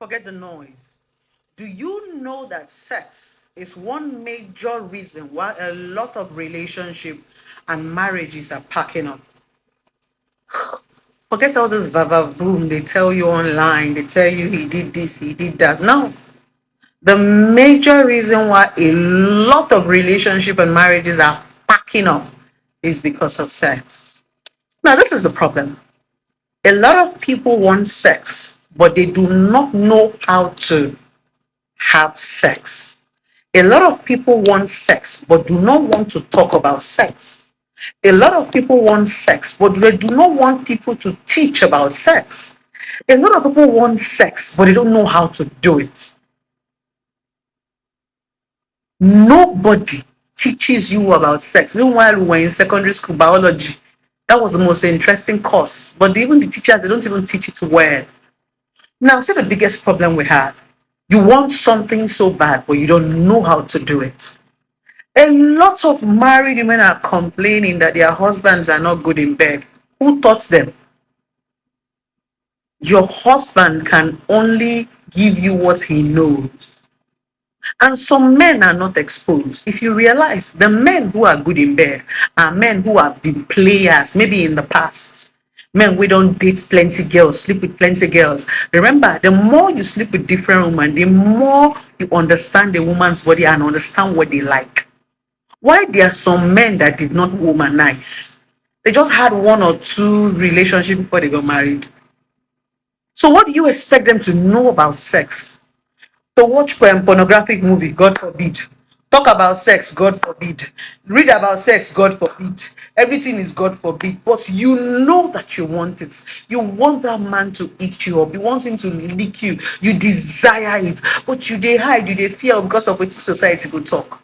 Forget the noise. Do you know that sex is one major reason why a lot of relationship and marriages are packing up? Forget all this vavavoom they tell you online. They tell you he did this, he did that. No. The major reason why a lot of relationship and marriages are packing up is because of sex. Now, this is the problem. A lot of people want sex, but they do not know how to have sex. A lot of people want sex, but do not want to talk about sex. A lot of people want sex, but they do not want people to teach about sex. A lot of people want sex, but they don't know how to do it. Nobody teaches you about sex. Even while we were in secondary school, biology, that was the most interesting course. But even the teachers, they don't even teach it well. Now, see the biggest problem we have. You want something so bad, but you don't know how to do it. A lot of married women are complaining that their husbands are not good in bed. Who taught them? Your husband can only give you what he knows. And some men are not exposed. If you realize the men who are good in bed are men who have been players, maybe in the past. Men we don't date plenty girls, sleep with plenty girls. Remember, the more you sleep with different women, the more you understand the woman's body and understand what they like. Why there are some men that did not womanize? They just had one or two relationships before they got married. So what do you expect them to know about sex? To watch pornographic movie, God forbid. Talk about sex, God forbid. Read about sex, God forbid. Everything is God forbid. But you know that you want it. You want that man to eat you up. You want him to lick you. You desire it. But you they hide, you they fear because of what society will talk.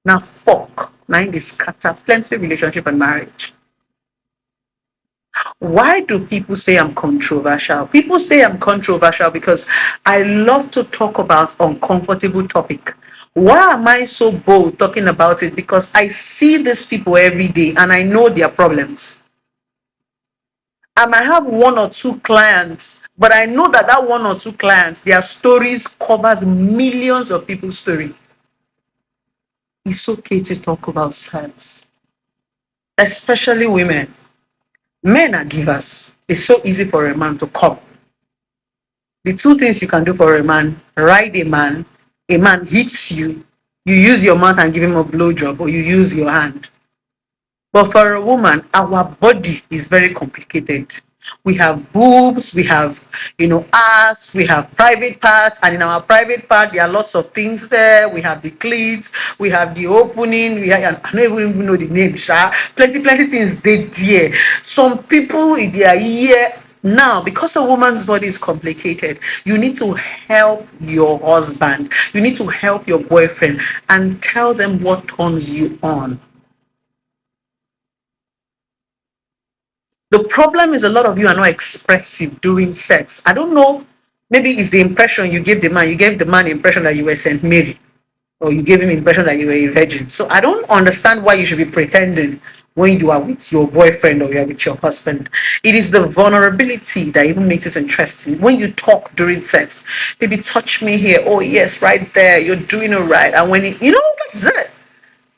Now fuck. Now in this scatter plenty relationship and marriage. Why do people say I'm controversial? People say I'm controversial because I love to talk about uncomfortable topic. Why am I so bold talking about it? Because I see these people every day and I know their problems. I might have one or two clients, but I know that that one or two clients, their stories covers millions of people's story. It's okay to talk about sex, especially women. Men are givers. It's so easy for a man to come. The two things you can do for a man: ride a man hits you, you use your mouth and give him a blowjob, or you use your hand. But for a woman, our body is very complicated. We have boobs, we have, ass, we have private parts, and in our private part, there are lots of things there. We have the cleats, we have the opening, I don't even know the name, Sha. Plenty things they there. Some people in their ear. Now, because a woman's body is complicated, you need to help your husband, you need to help your boyfriend, and tell them what turns you on. The problem is a lot of you are not expressive during sex. I don't know. Maybe it's the impression you gave the man. You gave the man the impression that you were Saint Mary, or you gave him the impression that you were a virgin. So I don't understand why you should be pretending when you are with your boyfriend or you are with your husband. It is the vulnerability that even makes it interesting. When you talk during sex, maybe touch me here. Oh yes, right there. You're doing it right. And when that's it.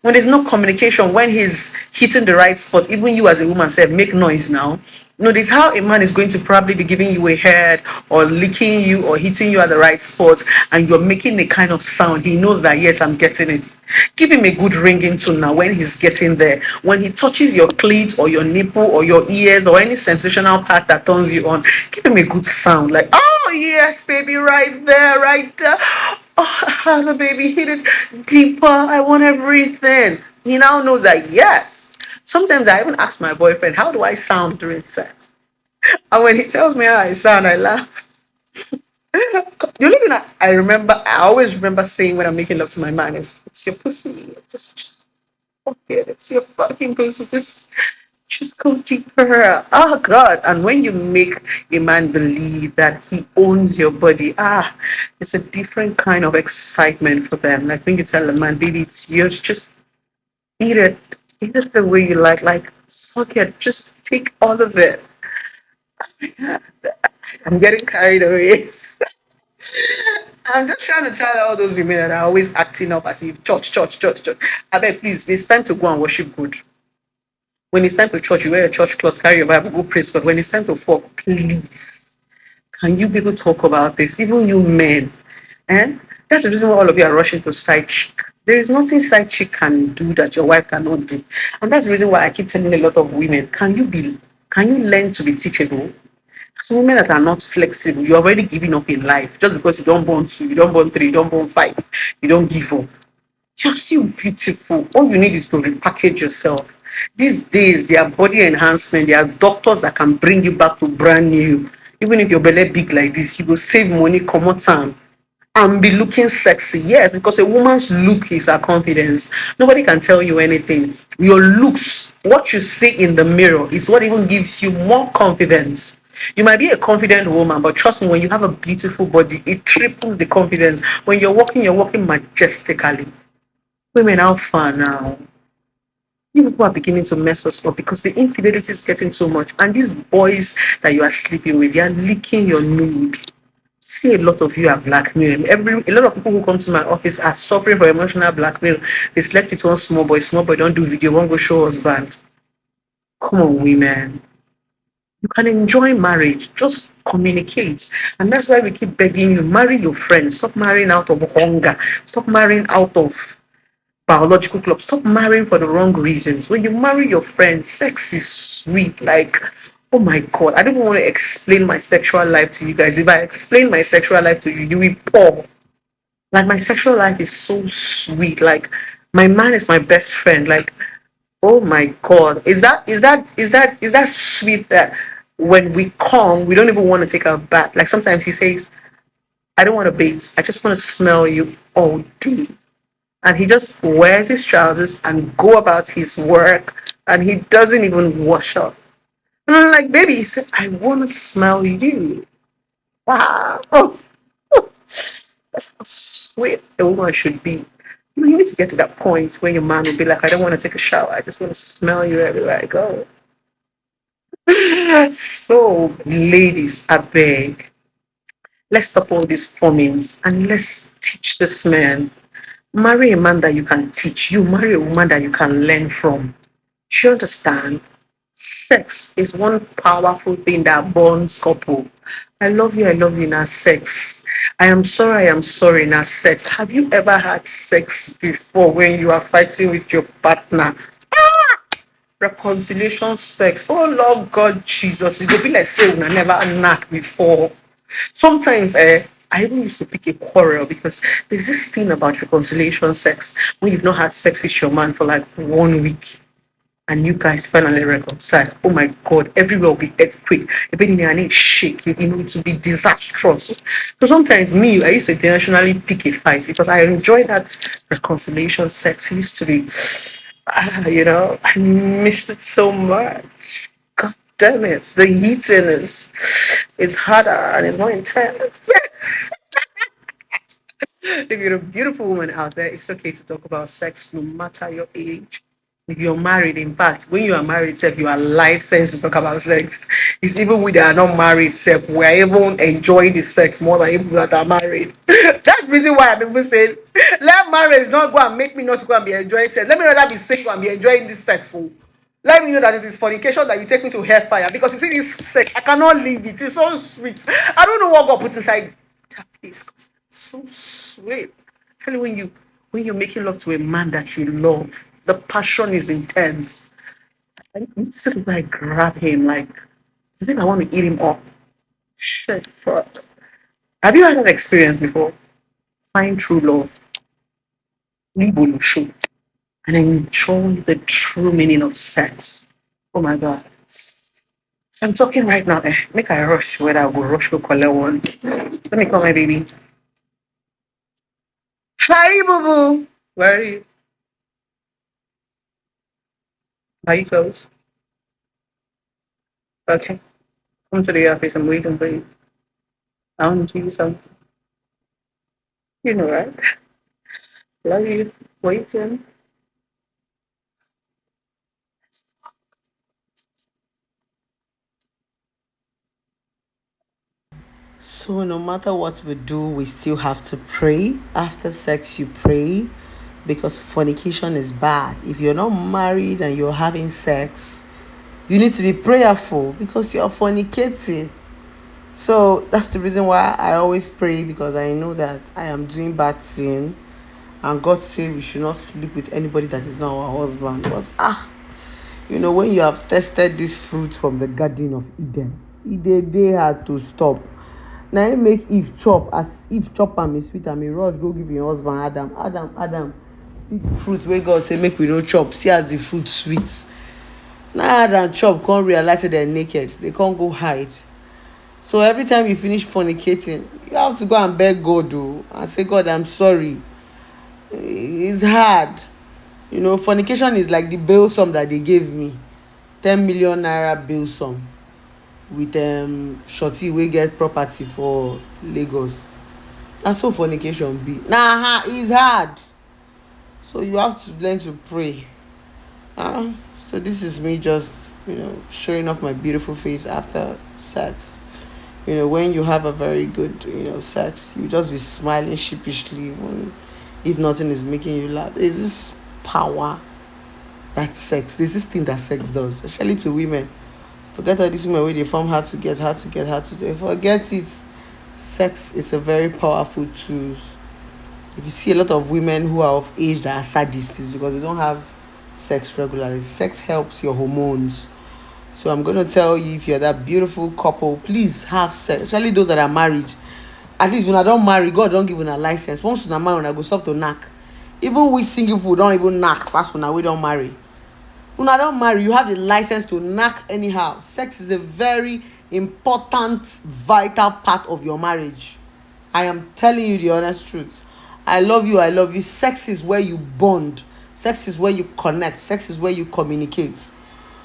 When there's no communication, when he's hitting the right spot, even you as a woman said, make noise now. Notice how a man is going to probably be giving you a head or licking you or hitting you at the right spot, and you're making a kind of sound. He knows that, yes, I'm getting it. Give him a good ringing tone now when he's getting there. When he touches your cleat or your nipple or your ears or any sensational part that turns you on, give him a good sound like, oh, yes, baby, right there, right there. Oh, the baby hit it deeper. I want everything. He now knows that, yes. Sometimes I even ask my boyfriend, how do I sound during sex? And when he tells me how I sound, I laugh. The only thing I remember, I always remember saying when I'm making love to my man is, it's your pussy. Just fuck it. It's your fucking pussy. Just go deeper. Oh God. And when you make a man believe that he owns your body, it's a different kind of excitement for them. Like when you tell a man, baby, it's yours, just eat it. Eat it the way you like suck it, just take all of it. I'm getting carried away. I'm just trying to tell all those women that are always acting up as if church, church, church, church. I beg, please, it's time to go and worship God. When it's time to church, you wear your church clothes, carry your Bible, go praise God. When it's time to fall, please, can you people talk about this? Even you men. And that's the reason why all of you are rushing to side chick. There is nothing side chick can do that your wife cannot do. And that's the reason why I keep telling a lot of women, can you learn to be teachable? Some women that are not flexible, you're already giving up in life just because you don't born two, you don't born three, you don't born five, you don't give up. You're still beautiful. All you need is to repackage yourself. These days, there are body enhancement, there are doctors that can bring you back to brand new. Even if your belly big like this, you will save money, come out time, and be looking sexy. Yes, because a woman's look is her confidence. Nobody can tell you anything. Your looks, what you see in the mirror, is what even gives you more confidence. You might be a confident woman, but trust me, when you have a beautiful body, it triples the confidence. When you're walking majestically. Women, how far now? You people are beginning to mess us up because the infidelity is getting so much. And these boys that you are sleeping with, they are licking your nude. See, a lot of you are blackmailed. A lot of people who come to my office are suffering for emotional blackmail. They slept with one small boy. Small boy don't do video, won't go show husband. Come on, women. You can enjoy marriage. Just communicate. And that's why we keep begging you, marry your friends. Stop marrying out of hunger. Stop marrying out of biological club. Stop marrying for the wrong reasons. When you marry your friend, sex is sweet. Like, oh my God, I don't even want to explain my sexual life to you guys. If I explain my sexual life to you, you will pour. Like, my sexual life is so sweet. Like, my man is my best friend. Like, oh my God, is that sweet that when we come, we don't even want to take our bath. Like sometimes he says, I don't want to bathe. I just want to smell you all day, and he just wears his trousers and go about his work, and he doesn't even wash up. And I'm like, baby, he said, I want to smell you. Wow. Oh, that's how sweet a woman should be. You need to get to that point where your man will be like, I don't want to take a shower. I just want to smell you everywhere I go. So, ladies, I beg, let's stop all these formings and let's teach this man. Marry a man that you can teach. You marry a woman that you can learn from. Do you understand? Sex is one powerful thing that bonds couple. I love you, now sex. I am sorry, now sex. Have you ever had sex before when you are fighting with your partner? Reconciliation sex. Oh Lord God Jesus, it will be like saying I never knocked before. Sometimes I even used to pick a quarrel because there's this thing about reconciliation sex when you've not had sex with your man for like 1 week and you guys finally reconcile. Oh my God, everywhere will be earthquake. Everything I need shake. You know, it will be disastrous. So sometimes me, I used to intentionally pick a fight because I enjoy that reconciliation sex. It used to be, I missed it so much. God damn it, the heating is harder and it's more intense. If you're a beautiful woman out there, it's okay to talk about sex no matter your age. If you're married, in fact, when you are married, self, you are licensed to talk about sex. It's even when they are not married, self, we are even enjoying the sex more than people that are married. That's the reason why I'm even saying, let marriage not go and make me not to go and be enjoying sex. Let me rather be single and be enjoying this sex. Oh. Let me know that it is fornication that you take me to hellfire because you see this sex, I cannot leave it. It's so sweet. I don't know what God puts inside that place. So sweet. Tell you when you're making love to a man that you love, the passion is intense. And you just like grab him like as if I want to eat him up. Shit, fuck. Have you had that experience before? Find true love, leave show, and enjoy the true meaning of sex. Oh my god. So I'm talking right now. Make I rush whether I will rush to collect one. Let me call my baby. Hi, boo boo. Where are you? Are you close? Okay. Come to the office. I'm waiting for you. I want to do something. You know, right? Love you. Waiting. So no matter what we do, we still have to pray. After sex, you pray because fornication is bad. If you're not married and you're having sex, you need to be prayerful because you're fornicating. So that's the reason why I always pray, because I know that I am doing bad thing, and God say we should not sleep with anybody that is not our husband. But when you have tested this fruit from the Garden of Eden, they had to stop. Now it make Eve chop, as Eve chop am, e sweet am, e rush go give im husband Adam see the fruit wey God say make we no chop, see as the fruit sweet. Now Adam chop come realize say dem naked, they come go hide. So every time you finish fornicating, you have to go and beg God and say, God, I'm sorry. It's hard. Fornication is like the bail sum that they gave me. 10 million naira bail sum with shorty wey get property for Lagos. Na so fornication be. It's hard. So you have to learn to pray. So this is me just showing off my beautiful face after sex. When you have a very good sex, you just be smiling sheepishly if nothing is making you laugh. There's this power that sex, there's this thing that sex does, especially to women. Forget all these women where they form hard to get, forget it. Sex is a very powerful tool. If you see a lot of women who are of age that are sadists, it's because they don't have sex regularly. Sex helps your hormones. So I'm going to tell you, if you're that beautiful couple, please have sex, especially those that are married. At least when I don't marry, God don't give a license. Once you marry, when I go stop to knack. Even we single people don't even knack past when we don't marry. When I don't marry, you have the license to knack anyhow. Sex is a very important, vital part of your marriage. I am telling you the honest truth. I love you, I love you. Sex is where you bond. Sex is where you connect. Sex is where you communicate.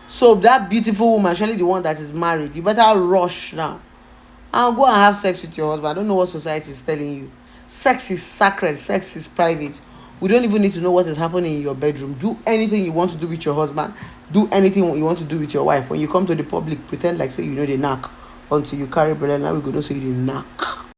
So that beautiful woman, especially the one that is married, you better rush now and go and have sex with your husband. I don't know what society is telling you. Sex is sacred. Sex is private. We don't even need to know what is happening in your bedroom. Do anything you want to do with your husband. Do anything you want to do with your wife. When you come to the public, pretend like say you know the knack until you carry belle. Now we go know say you the knack.